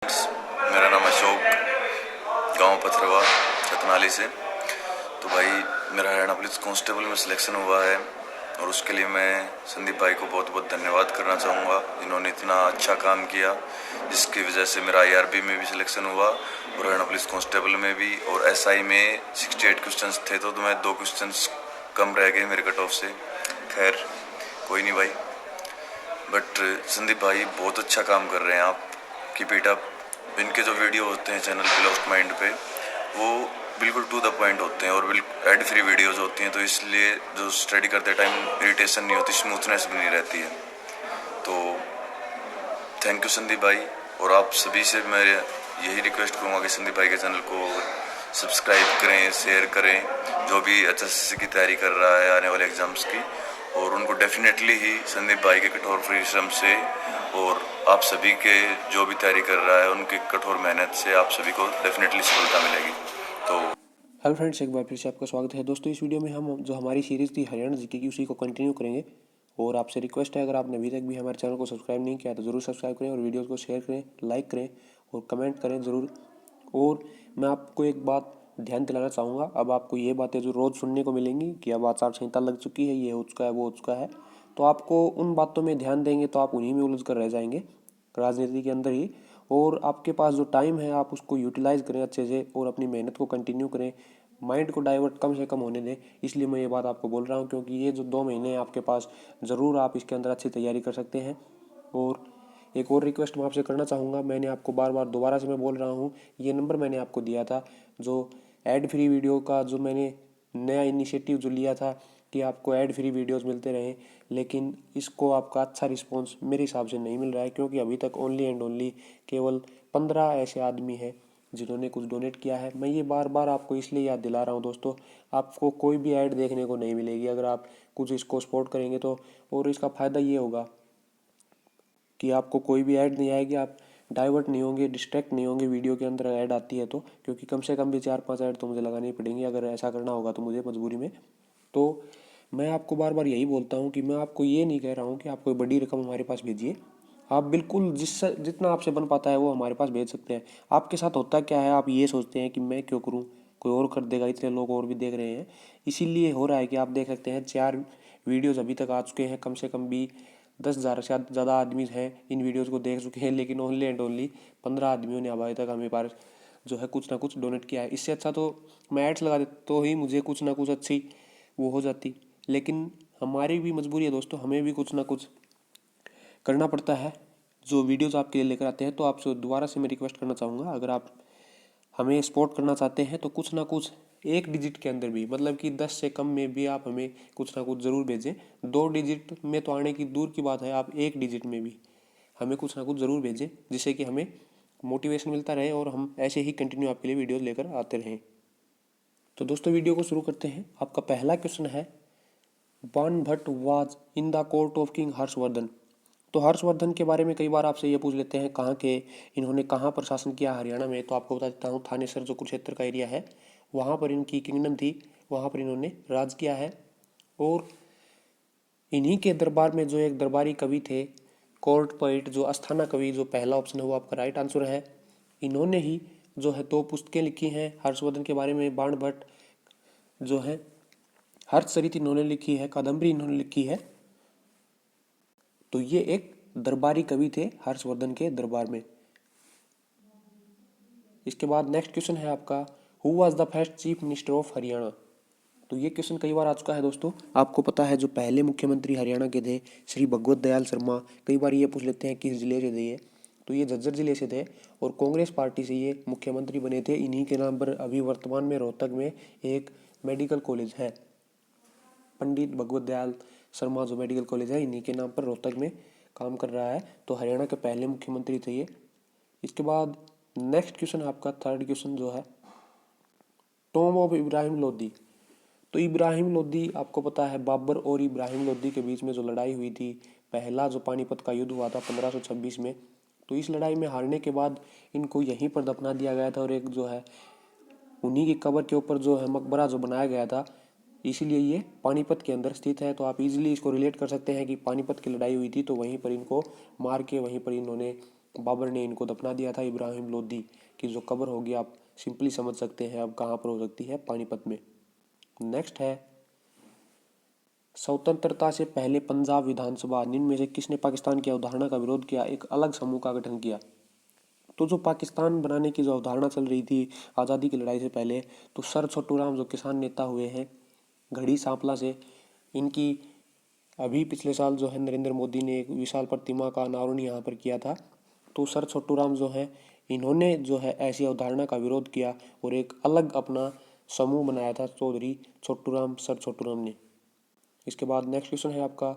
मेरा नाम अशोक, गांव पथरवा छतनाली से। तो भाई मेरा हरियाणा पुलिस कांस्टेबल में सिलेक्शन हुआ है और उसके लिए मैं संदीप भाई को बहुत बहुत धन्यवाद करना चाहूँगा। इन्होंने इतना अच्छा काम किया जिसकी वजह से मेरा IRB में भी सिलेक्शन हुआ और हरियाणा पुलिस कांस्टेबल में भी। और SI में 68 क्वेश्चंस थे तो मैं 2 क्वेश्चंस कम रह गए मेरे कट ऑफ से। खैर कोई नहीं भाई, बट संदीप भाई बहुत अच्छा काम कर रहे हैं आप। Keep it up. इनके जो वीडियो होते हैं चैनल पे लॉस्ट माइंड पे, वो बिल्कुल टू द पॉइंट होते हैं और बिल्कुल एड फ्री वीडियोस होती हैं, तो इसलिए जो स्टडी करते टाइम इरिटेशन नहीं होती, स्मूथनेस भी नहीं रहती है। तो थैंक यू संदीप भाई। और आप सभी से मैं यही रिक्वेस्ट करूँगा कि संदीप भाई के चैनल को सब्सक्राइब करें, शेयर करें, जो भी HSC की तैयारी कर रहा है आने वाले एग्जाम्स की। और उनको डेफिनेटली ही संदीप भाई के कठोर परिश्रम से और आप सभी के जो भी तैयारी कर रहा है उनकी कठोर मेहनत से आप सभी को डेफिनेटली सफलता मिलेगी। तो हेलो फ्रेंड्स, एक बार फिर से आपका स्वागत है। दोस्तों, इस वीडियो में हम जो हमारी सीरीज़ थी हरियाणा जीके की, उसी को कंटिन्यू करेंगे। और आपसे रिक्वेस्ट है, अगर आपने अभी तक भी हमारे चैनल को सब्सक्राइब नहीं किया तो ज़रूर सब्सक्राइब करें और वीडियोज़ को शेयर करें, लाइक करें और कमेंट करें ज़रूर। और मैं आपको एक बात ध्यान दिलाना चाहूँगा, अब आपको ये बातें जो रोज़ सुनने को मिलेंगी कि अब आचार संहिता लग चुकी है, ये हो चुका है, वो हो चुका है, तो आपको उन बातों में ध्यान देंगे तो आप उन्हीं में उलझ कर रह जाएंगे राजनीति के अंदर ही। और आपके पास जो टाइम है आप उसको यूटिलाइज़ करें अच्छे से और अपनी मेहनत को कंटिन्यू करें, माइंड को डाइवर्ट कम से कम होने दें। इसलिए मैं ये बात आपको बोल रहा हूँ, क्योंकि ये जो 2 महीने हैं आपके पास, ज़रूर आप इसके अंदर अच्छी तैयारी कर सकते हैं। और एक और रिक्वेस्ट मैं आपसे करना चाहूँगा, मैंने आपको बार बार दोबारा से मैं बोल रहा हूँ, ये नंबर मैंने आपको दिया था जो एड फ्री वीडियो का, जो मैंने नया इनिशिएटिव जो लिया था कि आपको ऐड फ्री वीडियोस मिलते रहें, लेकिन इसको आपका अच्छा रिस्पॉन्स मेरे हिसाब से नहीं मिल रहा है, क्योंकि अभी तक ओनली एंड ओनली केवल 15 ऐसे आदमी हैं जिन्होंने कुछ डोनेट किया है। मैं ये बार बार आपको इसलिए याद दिला रहा हूँ दोस्तों, आपको कोई भी ऐड देखने को नहीं मिलेगी अगर आप कुछ इसको सपोर्ट करेंगे तो। और इसका फ़ायदा ये होगा कि आपको कोई भी ऐड नहीं आएगी, आप डाइवर्ट नहीं होंगे, डिस्ट्रैक्ट नहीं होंगे वीडियो के अंदर ऐड आती है तो, क्योंकि कम से कम भी 4-5 ऐड तो मुझे लगानी पड़ेंगी अगर ऐसा करना होगा तो मुझे मजबूरी में। तो मैं आपको बार बार यही बोलता हूँ कि मैं आपको ये नहीं कह रहा हूँ कि आप कोई बड़ी रकम हमारे पास भेजिए। आप बिल्कुल जितना आपसे बन पाता है वो हमारे पास भेज सकते हैं। आपके साथ होता क्या है, आप ये सोचते हैं कि मैं क्यों करूँ, कोई और कर देगा, इतने लोग और भी देख रहे हैं, इसीलिए हो रहा है कि आप देख सकते हैं 4 वीडियोज़ अभी तक आ चुके हैं, कम से कम भी 10,000 से ज़्यादा आदमी हैं इन वीडियोज़ को देख चुके हैं, लेकिन ओनली एंड ओनली 15 आदमियों ने अभी तक हमें पास जो है कुछ ना कुछ डोनेट किया है। इससे अच्छा तो मैं एड्स लगा देता तो ही मुझे कुछ ना कुछ अच्छी वो हो जाती, लेकिन हमारी भी मजबूरी है दोस्तों, हमें भी कुछ ना कुछ करना पड़ता है जो वीडियोस आपके लिए लेकर आते हैं। तो आपसे दोबारा से मैं रिक्वेस्ट करना चाहूँगा, अगर आप हमें सपोर्ट करना चाहते हैं तो कुछ ना कुछ 1 डिजिट के अंदर भी, मतलब कि 10 से कम में भी आप हमें कुछ ना कुछ ज़रूर भेजें। 2 डिजिट में तो आने की दूर की बात है, आप 1 डिजिट में भी हमें कुछ ना कुछ ज़रूर भेजें, जिससे कि हमें मोटिवेशन मिलता रहे और हम ऐसे ही कंटिन्यू आपके लिए वीडियोज़ लेकर आते रहें। तो दोस्तों, वीडियो को शुरू करते हैं। आपका पहला क्वेश्चन है, Banabhatta was in the court of king Harshvardhan. तो हर्षवर्धन के बारे में कई बार आपसे ये पूछ लेते हैं, कहाँ के, इन्होंने कहाँ पर शासन किया हरियाणा में। तो आपको बता देता हूँ, थानेसर जो कुरुक्षेत्र का एरिया है वहाँ पर इनकी किंगडम थी, वहाँ पर इन्होंने राज किया है। और इन्हीं के दरबार में जो एक दरबारी कवि थे, कोर्ट पोइट, जो अस्थाना कवि, जो पहला ऑप्शन है वो आपका राइट आंसर है। इन्होंने ही जो है 2 पुस्तकें लिखी हैं हर्षवर्धन के बारे में। बाणभट्ट जो है हर्षचरित इन्होंने लिखी है, कादम्बरी इन्होंने लिखी है। तो ये एक दरबारी कवि थे हर्षवर्धन के दरबार में। इसके बाद नेक्स्ट क्वेश्चन है आपका, who was the first chief minister of Haryana. तो ये क्वेश्चन कई बार आ चुका है दोस्तों। आपको पता है जो पहले मुख्यमंत्री हरियाणा के थे, श्री भगवत दयाल शर्मा। कई बार ये पूछ लेते हैं किस जिले से थे ये, तो ये झज्जर जिले से थे और कांग्रेस पार्टी से ये मुख्यमंत्री बने थे। इन्हीं के नाम पर अभी वर्तमान में रोहतक में एक मेडिकल कॉलेज है, पंडित भगवत दयाल शर्मा जो मेडिकल कॉलेज है, इन्हीं के नाम पर रोहतक में काम कर रहा है। तो हरियाणा के पहले मुख्यमंत्री थे ये। इसके बाद नेक्स्ट क्वेश्चन आपका थर्ड क्वेश्चन जो है, टॉम ऑफ इब्राहिम लोदी। तो इब्राहिम लोदी, आपको पता है बाबर और इब्राहिम लोदी के बीच में जो लड़ाई हुई थी, पहला जो पानीपत का युद्ध हुआ था 1526 में, तो इस लड़ाई में हारने के बाद इनको यहीं पर दफना दिया गया था और एक जो है उन्हीं की कब्र के ऊपर जो है मकबरा जो बनाया गया था, इसीलिए ये पानीपत के अंदर स्थित है। तो आप इजीली इसको रिलेट कर सकते हैं कि पानीपत की लड़ाई हुई थी तो वहीं पर इनको मार के वहीं पर इन्होंने बाबर ने इनको दफना दिया था। इब्राहिम लोदी की जो कब्र होगी आप सिंपली समझ सकते हैं अब कहाँ पर हो सकती है, पानीपत में। नेक्स्ट है, स्वतंत्रता से पहले पंजाब विधानसभा निम्न में से किसने पाकिस्तान की अवधारणा का विरोध किया, एक अलग समूह का गठन किया। तो जो पाकिस्तान बनाने की जो अवधारणा चल रही थी आज़ादी की लड़ाई से पहले, तो सर छोटू राम जो किसान नेता हुए हैं घड़ी सांपला से, इनकी अभी पिछले साल जो है नरेंद्र मोदी ने एक विशाल प्रतिमा का अनावरण यहाँ पर किया था। तो सर छोटू राम जो है इन्होंने जो है ऐसी अवधारणा का विरोध किया और एक अलग अपना समूह बनाया था चौधरी छोटू राम, सर छोटू राम ने। इसके बाद नेक्स्ट क्वेश्चन है आपका,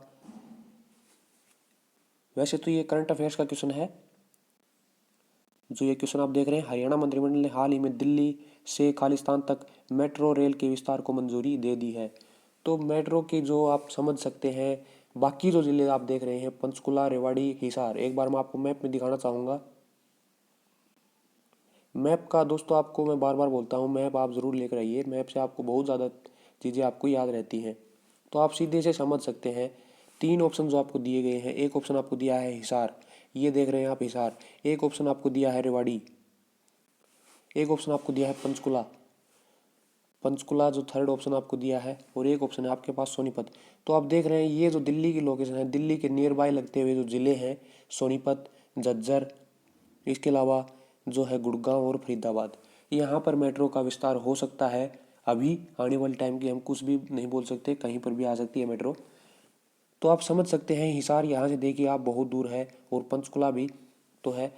वैसे तो ये करंट अफेयर्स का क्वेश्चन है। जो ये क्वेश्चन आप देख रहे हैं, हरियाणा मंत्रिमंडल ने हाल ही में दिल्ली से खालिस्तान तक मेट्रो रेल के विस्तार को मंजूरी दे दी है। तो मेट्रो की जो आप समझ सकते हैं, बाकी जो जिले आप देख रहे हैं पंचकुला, रेवाड़ी, हिसार, एक बार मैं आपको मैप में दिखाना चाहूँगा। मैप का दोस्तों आपको मैं बार बार बोलता हूँ, मैप आप ज़रूर लेकर आइए, मैप से आपको बहुत ज़्यादा चीज़ें आपको याद रहती हैं। तो आप सीधे से समझ सकते हैं, तीन ऑप्शन जो आपको दिए गए हैं, एक ऑप्शन आपको दिया है हिसार, ये देख रहे हैं आप हिसार, एक ऑप्शन आपको दिया है रेवाड़ी, एक ऑप्शन आपको दिया है पंचकुला, पंचकुला जो थर्ड ऑप्शन आपको दिया है, और एक ऑप्शन है आपके पास सोनीपत। तो आप देख रहे हैं ये जो दिल्ली की लोकेशन है, दिल्ली के नियर बाय लगते हुए जो ज़िले हैं सोनीपत, झज्जर, इसके अलावा जो है गुड़गांव और फरीदाबाद, यहाँ पर मेट्रो का विस्तार हो सकता है। अभी आने वाले टाइम की हम कुछ भी नहीं बोल सकते, कहीं पर भी आ सकती है मेट्रो। तो आप समझ सकते हैं हिसार यहाँ से देखिए आप बहुत दूर है, और पंचकुला भी तो है।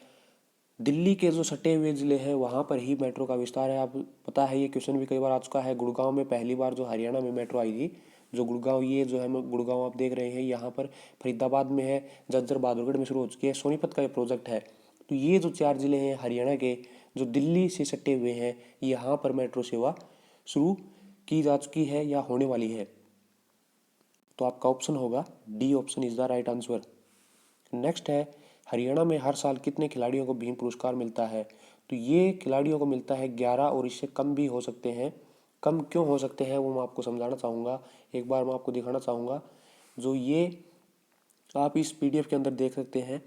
दिल्ली के जो सटे हुए ज़िले हैं वहाँ पर ही मेट्रो का विस्तार है। आप पता है ये क्वेश्चन भी कई बार आ चुका है, गुड़गांव में पहली बार जो हरियाणा में मेट्रो आई थी, जो गुड़गांव, ये जो है गुड़गांव आप देख रहे हैं यहाँ पर फरीदाबाद में है, झज्जर बहादुरगढ़ में शुरू हो चुकी है, सोनीपत का ये प्रोजेक्ट है। तो ये जो चार ज़िले हैं हरियाणा के जो दिल्ली से सटे हुए हैं, यहाँ पर मेट्रो सेवा शुरू की जा चुकी है या होने वाली है। तो आपका ऑप्शन होगा D option is the right answer. Next है, हरियाणा में हर साल कितने खिलाड़ियों को भीम पुरस्कार मिलता है। तो ये खिलाड़ियों को मिलता है 11, और इससे कम भी हो सकते हैं। कम क्यों हो सकते हैं वो मैं आपको समझाना चाहूँगा, एक बार मैं आपको दिखाना चाहूँगा। जो ये आप इस पीडीएफ के अंदर देख सकते हैं,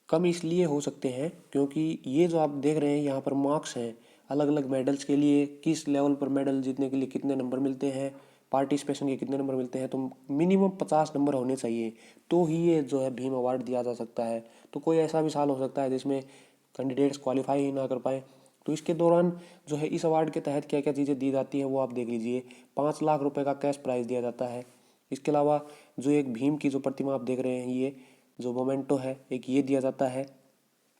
कम इसलिए हो सकते हैं क्योंकि ये जो आप देख रहे हैं यहाँ पर मार्क्स हैं अलग अलग मेडल्स के लिए, किस लेवल पर मेडल जीतने के लिए कितने नंबर मिलते हैं, पार्टिसिपेशन के कितने नंबर मिलते हैं। तो मिनिमम 50 नंबर होने चाहिए, तो ही ये जो है भीम अवार्ड दिया जा सकता है। तो कोई ऐसा भी साल हो सकता है जिसमें कैंडिडेट्स क्वालिफाई ही ना कर पाए। तो इसके दौरान जो है इस अवार्ड के तहत क्या क्या चीज़ें दी जाती हैं वो आप देख लीजिए। 5 लाख रुपए का कैश प्राइज़ दिया जाता है। इसके अलावा जो एक भीम की जो प्रतिमा आप देख रहे हैं, ये जो मोमेंटो है, एक ये दिया जाता है,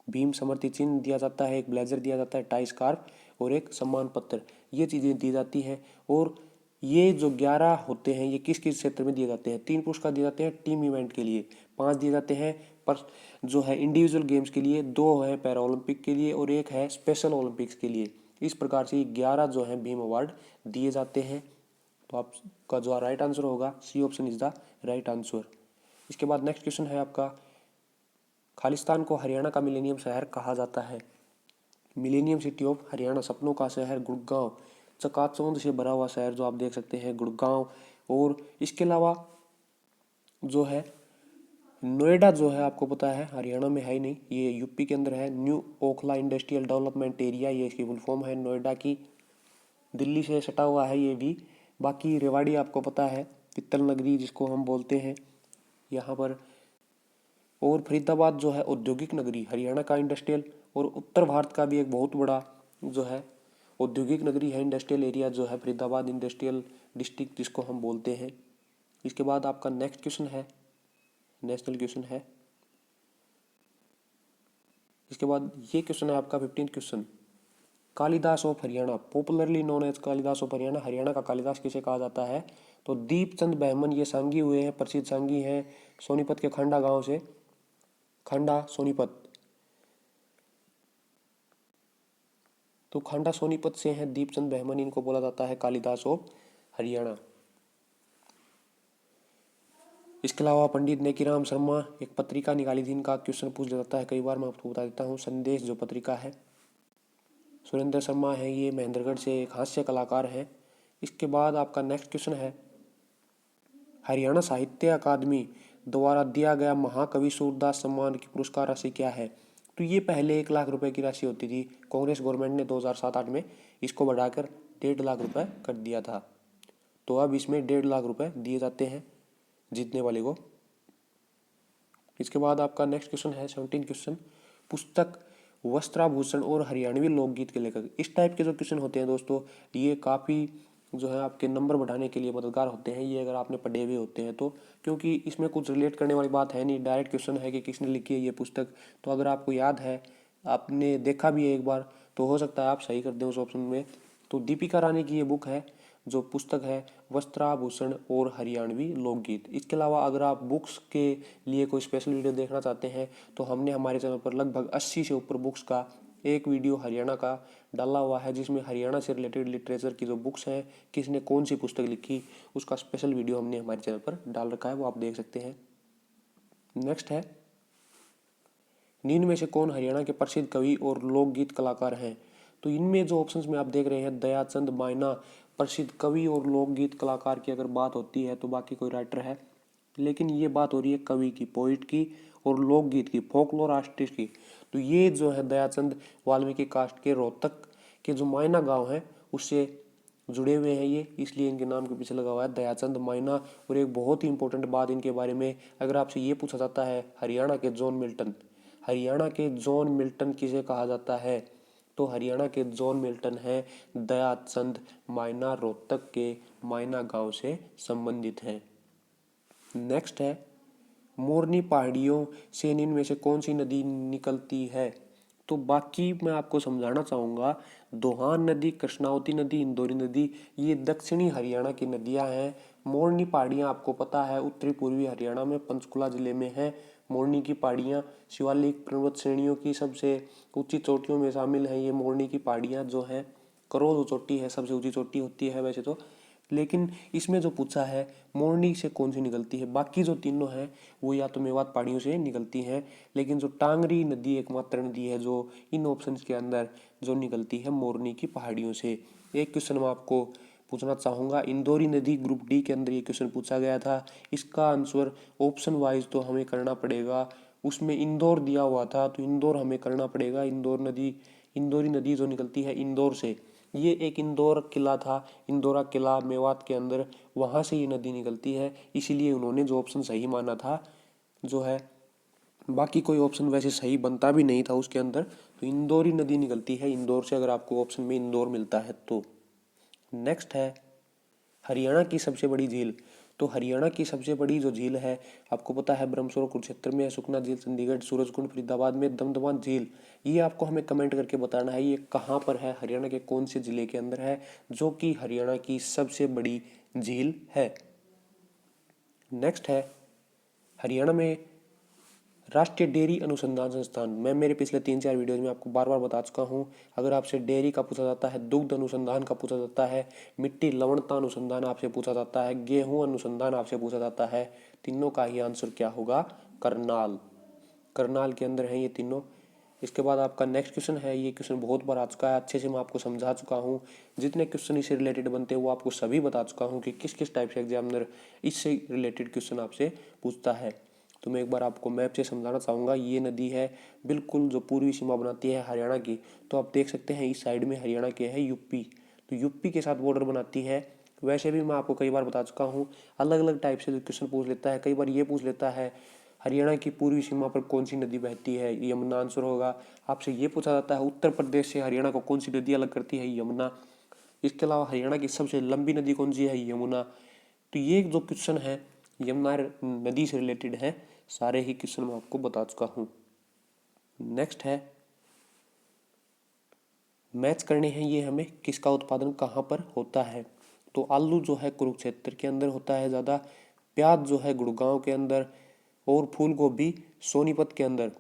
भीम समर्थित चिन्ह दिया जाता है, एक ब्लेजर दिया जाता है, टाई स्कार्फ और एक सम्मान पत्र, ये चीज़ें दी जाती हैं। और ये जो 11 होते हैं ये किस किस क्षेत्र में दिए जाते हैं, 3 पुरस्कार दिए जाते हैं टीम इवेंट के लिए, 5 दिए जाते हैं पर जो है इंडिविजुअल गेम्स के लिए, 2 है पैरा ओलंपिक के लिए और एक है स्पेशल ओलंपिक्स के लिए। इस प्रकार से 11 जो है भीम अवार्ड दिए जाते हैं। तो आपका जो राइट आंसर होगा C option is the right answer. इसके बाद नेक्स्ट क्वेश्चन है आपका, खालिस्तान को हरियाणा का मिलेनियम शहर कहा जाता है। मिलेनियम सिटी ऑफ हरियाणा, सपनों का शहर गुड़गांव, चकाचौंध से भरा हुआ शहर जो आप देख सकते हैं गुड़गांव। और इसके अलावा जो है नोएडा जो है आपको पता है हरियाणा में है ही नहीं, ये यूपी के अंदर है। New Okhla industrial development area, ये इसकी फुल फॉर्म है नोएडा की, दिल्ली से सटा हुआ है ये भी। बाकी रेवाड़ी आपको पता है पित्तल नगरी जिसको हम बोलते हैं यहाँ पर। और फरीदाबाद जो है औद्योगिक नगरी, हरियाणा का इंडस्ट्रियल और उत्तर भारत का भी एक बहुत बड़ा जो है औद्योगिक नगरी है, इंडस्ट्रियल एरिया जो है फरीदाबाद इंडस्ट्रियल डिस्ट्रिक्ट जिसको हम बोलते हैं। इसके बाद आपका नेक्स्ट क्वेश्चन है, नेशनल क्वेश्चन है। इसके बाद ये क्वेश्चन है आपका 15 question, Kalidas of Haryana, popularly known as Kalidas of Haryana, Haryana का कालिदास किसे कहा जाता है। तो दीपचंद बहमन ये सांगी हुए हैं, प्रसिद्ध सांगी हैं सोनीपत के खंडा गांव से, खंडा सोनीपत। तो खंडा सोनीपत से हैं दीपचंद बहमन, इनको बोला जाता है कालिदास ऑफ हरियाणा। इसके अलावा पंडित नेकीराम शर्मा एक पत्रिका निकाली थी, इनका क्वेश्चन पूछ जाता है कई बार, मैं आपको बता देता हूँ। संदेश जो पत्रिका है, सुरेंद्र शर्मा है ये महेंद्रगढ़ से, एक हास्य कलाकार हैं। इसके बाद आपका नेक्स्ट क्वेश्चन है, हरियाणा साहित्य अकादमी द्वारा दिया गया महाकवि सूरदास सम्मान की पुरस्कार राशि क्या है? तो ये पहले 1 लाख रुपए की राशि होती थी। कांग्रेस गवर्नमेंट ने 2007-8 में इसको बढ़ाकर 1.5 लाख रुपए कर दिया था। तो अब इसमें 1.5 लाख रुपए दिए जाते हैं जीतने वाले को। इसके बाद आपका नेक्स्ट क्वेश्चन है 17 क्वेश्चन, पुस्तक वस्त्राभूषण और हरियाणवी लोकगीत के लेखक। इस टाइप के जो क्वेश्चन होते हैं दोस्तों, ये काफ़ी जो है आपके नंबर बढ़ाने के लिए मददगार होते हैं, ये अगर आपने पढ़े हुए होते हैं तो, क्योंकि इसमें कुछ रिलेट करने वाली बात है नहीं, डायरेक्ट क्वेश्चन है कि किसने लिखी है ये पुस्तक। तो अगर आपको याद है, आपने देखा भी है एक बार, तो हो सकता है आप सही कर दें उस ऑप्शन में। तो दीपिका रानी की ये बुक है, जो पुस्तक है वस्त्राभूषण और हरियाणवी लोकगीत। इसके अलावा अगर आप बुक्स के लिए कोई स्पेशल वीडियो देखना चाहते हैं तो हमने हमारे चैनल पर लगभग 80 से ऊपर बुक्स का एक वीडियो हरियाणा का डाला हुआ है, जिसमें हरियाणा से रिलेटेड लिटरेचर की जो बुक्स हैं, किसने कौन सी पुस्तक लिखी, उसका स्पेशल वीडियो हमने हमारे चैनल पर डाल रखा है, वो आप देख सकते हैं। नेक्स्ट है, निम्न में से कौन हरियाणा के प्रसिद्ध कवि और लोकगीत कलाकार हैं? तो इनमें जो ऑप्शंस में आप देख रहे हैं, दयाचंद मायना प्रसिद्ध कवि और लोकगीत कलाकार की अगर बात होती है तो बाकी कोई राइटर है, लेकिन ये बात हो रही है कवि की, पोइट की और लोकगीत की, फोकलोर आर्टिस्ट की। तो ये जो है दयाचंद वाल्मीकि कास्ट के रोहतक के जो मायना गांव है उससे जुड़े हुए हैं ये, इसलिए इनके नाम के पीछे लगा हुआ है दयाचंद मायना। और एक बहुत ही इंपॉर्टेंट बात इनके बारे में, अगर आपसे ये पूछा जाता है हरियाणा के जॉन मिल्टन, हरियाणा के जॉन मिल्टन किसे कहा जाता है? तो हरियाणा के जॉन मिल्टन है दयाचंद मायना, रोहतक के मायना गांव से संबंधित हैं। नेक्स्ट है, मोरनी पहाड़ियों से निम्न में से कौन सी नदी निकलती है? तो बाकी मैं आपको समझाना चाहूँगा, दोहान नदी, कृष्णावती नदी, इंदौरी नदी, ये दक्षिणी हरियाणा की नदियाँ हैं। मोरनी पहाड़ियाँ आपको पता है उत्तरी पूर्वी हरियाणा में पंचकुला जिले में है। मोरनी की पहाड़ियाँ शिवालिक पर्वत श्रेणियों की सबसे ऊंची चोटियों में शामिल हैं। ये मोरनी की पहाड़ियाँ जो हैं, करोल चोटी है, सबसे ऊंची चोटी होती है वैसे तो, लेकिन इसमें जो पूछा है मोरनी से कौन सी निकलती है, बाकी जो तीनों हैं वो या तो मेवात पहाड़ियों से निकलती हैं, लेकिन जो टांगरी नदी एकमात्र नदी है जो इन ऑप्शंस के अंदर जो निकलती है मोरनी की पहाड़ियों से। एक क्वेश्चन मैं आपको पूछना चाहूँगा, इंदौरी नदी ग्रुप डी के अंदर ये क्वेश्चन पूछा गया था, इसका आंसर ऑप्शन वाइज तो हमें करना पड़ेगा, उसमें इंदौर दिया हुआ था तो इंदौर हमें करना पड़ेगा। इंदौरी नदी जो निकलती है इंदौर से, ये एक इंदौर किला था, इंदौरा किला मेवात के अंदर, वहाँ से ये नदी निकलती है, इसीलिए उन्होंने जो ऑप्शन सही माना था जो है, बाकी कोई ऑप्शन वैसे सही बनता भी नहीं था उसके अंदर, तो इंदौरी नदी निकलती है इंदौर से, अगर आपको ऑप्शन में इंदौर मिलता है तो। नेक्स्ट है, हरियाणा की सबसे बड़ी झील। तो हरियाणा की सबसे बड़ी जो झील है आपको पता है ब्रह्मसरोवर कुरुक्षेत्र में है, सुखना झील चंडीगढ़, सूरजकुंड फरीदाबाद में, दमदमा झील। ये आपको हमें कमेंट करके बताना है ये कहाँ पर है, हरियाणा के कौन से जिले के अंदर है जो कि हरियाणा की सबसे बड़ी झील है। नेक्स्ट है, हरियाणा में राष्ट्रीय डेयरी अनुसंधान संस्थान। मैं मेरे पिछले 3-4 वीडियोज में आपको बार बार बता चुका हूँ, अगर आपसे डेयरी का पूछा जाता है, दुग्ध अनुसंधान का पूछा जाता है, मिट्टी लवणता अनुसंधान आपसे पूछा जाता है, गेहूं अनुसंधान आपसे पूछा जाता है, तीनों का ही आंसर क्या होगा? करनाल। करनाल के अंदर है ये तीनों। इसके बाद आपका नेक्स्ट क्वेश्चन है, ये क्वेश्चन बहुत बार आ चुका है, अच्छे से मैं आपको समझा चुका हूँ, जितने क्वेश्चन इससे रिलेटेड बनते हैं वो आपको सभी बता चुका हूँ कि किस किस टाइप से एग्जामिनर इससे रिलेटेड क्वेश्चन आपसे पूछता है। तो मैं एक बार आपको मैप से समझाना चाहूँगा, ये नदी है बिल्कुल जो पूर्वी सीमा बनाती है हरियाणा की, तो आप देख सकते हैं इस साइड में हरियाणा के है यूपी, तो यूपी के साथ बॉर्डर बनाती है। वैसे भी मैं आपको कई बार बता चुका हूँ, अलग अलग टाइप से क्वेश्चन पूछ लेता है, कई बार ये पूछ लेता है हरियाणा की पूर्वी सीमा पर कौन सी नदी बहती है, यमुना आंसर होगा। आपसे ये पूछा जाता है उत्तर प्रदेश से हरियाणा को कौन सी नदी अलग करती है, यमुना। इसके अलावा हरियाणा की सबसे लंबी नदी कौन सी है, यमुना। तो ये जो क्वेश्चन है यमुना नदी से रिलेटेड है, सारे ही क्वेश्चन मैं आपको बता चुका हूँ। नेक्स्ट है, मैच करने हैं ये हमें, किसका उत्पादन कहाँ पर होता है। तो आलू जो है कुरुक्षेत्र के अंदर होता है ज़्यादा, प्याज जो है गुड़गांव के अंदर, और फूल गोभी सोनीपत के अंदर,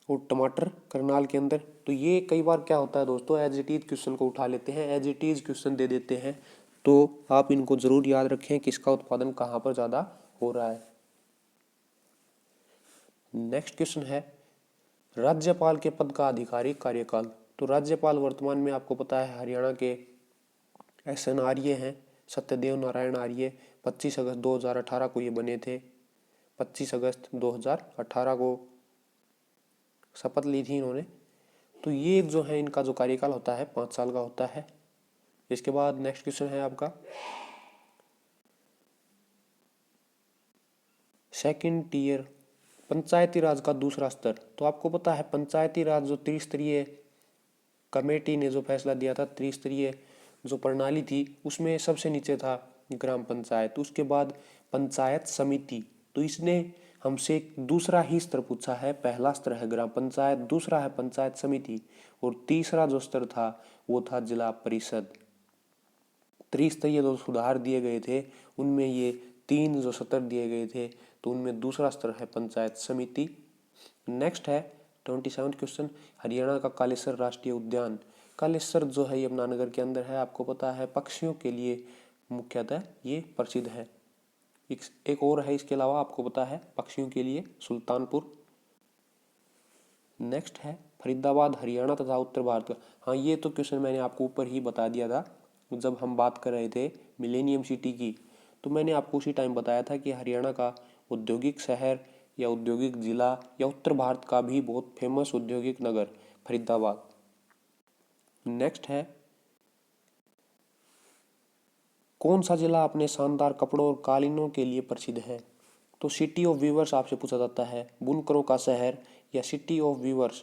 और टमाटर करनाल के अंदर। तो ये कई बार क्या होता है दोस्तों, एज इट इज क्वेश्चन को उठा लेते हैं, एज इट इज क्वेश्चन दे देते हैं, तो आप इनको जरूर याद रखें किसका उत्पादन कहाँ पर ज़्यादा हो रहा है। नेक्स्ट क्वेश्चन है, राज्यपाल के पद का आधिकारिक कार्यकाल। तो राज्यपाल वर्तमान में आपको पता है हरियाणा के SN आर्य हैं, सत्यदेव नारायण आर्य, 25 अगस्त 2018 को ये बने थे। 25 अगस्त 2018 को शपथ ली थी इन्होंने। तो ये जो है इनका जो कार्यकाल होता है 5 साल का होता है। इसके बाद नेक्स्ट क्वेश्चन है आपका सेकंड टियर पंचायती राज का दूसरा स्तर। तो आपको पता है पंचायती राज जो त्रिस्तरीय कमेटी ने जो फैसला दिया था, त्रिस्तरीय जो प्रणाली थी उसमें सबसे नीचे था ग्राम पंचायत, उसके बाद पंचायत समिति। तो इसने हमसे दूसरा ही स्तर पूछा है। पहला स्तर है ग्राम पंचायत, दूसरा है पंचायत समिति और तीसरा जो स्तर था वो था जिला परिषद। त्रिस्तरीय जो सुधार दिए गए थे उनमें ये 3 जो स्तर दिए गए थे तो उनमें दूसरा स्तर है पंचायत समिति। नेक्स्ट है 27 क्वेश्चन, हरियाणा का कालेसर राष्ट्रीय उद्यान। कालेसर जो है यमुनानगर के अंदर है। आपको पता है पक्षियों के लिए मुख्यतः ये प्रसिद्ध है। एक और है इसके अलावा, आपको पता है पक्षियों के लिए सुल्तानपुर। नेक्स्ट है फरीदाबाद हरियाणा तथा उत्तर भारत का। हाँ, ये तो क्वेश्चन मैंने आपको ऊपर ही बता दिया था जब हम बात कर रहे थे मिलेनियम सिटी की। तो मैंने आपको उसी टाइम बताया था कि हरियाणा का औद्योगिक शहर या औद्योगिक जिला या उत्तर भारत का भी बहुत फेमस औद्योगिक नगर फरीदाबाद। नेक्स्ट है कौन सा जिला अपने शानदार कपड़ों और कालीनों के लिए प्रसिद्ध है। तो सिटी ऑफ वीवर्स आपसे पूछा जाता है, बुनकरों का शहर या सिटी ऑफ वीवर्स।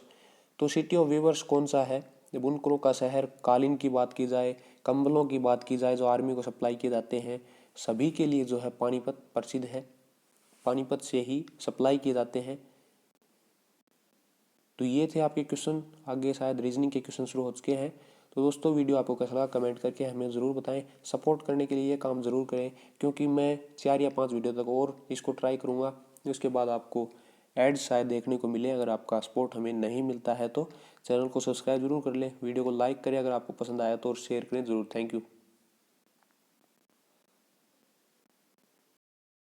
तो सिटी ऑफ वीवर्स कौन सा है, बुनकरों का शहर। कालीन की बात की जाए, कंबलों की बात की जाए जो आर्मी को सप्लाई किए जाते हैं, सभी के लिए जो है पानीपत प्रसिद्ध है। पानीपत से ही सप्लाई किए जाते हैं। तो ये थे आपके क्वेश्चन। आगे शायद रीजनिंग के क्वेश्चन शुरू हो चुके हैं। तो दोस्तों वीडियो आपको कैसा लगा कमेंट करके हमें ज़रूर बताएं। सपोर्ट करने के लिए ये काम ज़रूर करें क्योंकि मैं 4 या 5 वीडियो तक और इसको ट्राई करूँगा। उसके बाद आपको एड्स शायद देखने को मिले। अगर आपका सपोर्ट हमें नहीं मिलता है तो चैनल को सब्सक्राइब जरूर कर लें, वीडियो को लाइक करें अगर आपको पसंद आया तो, और शेयर करें ज़रूर। Thank you.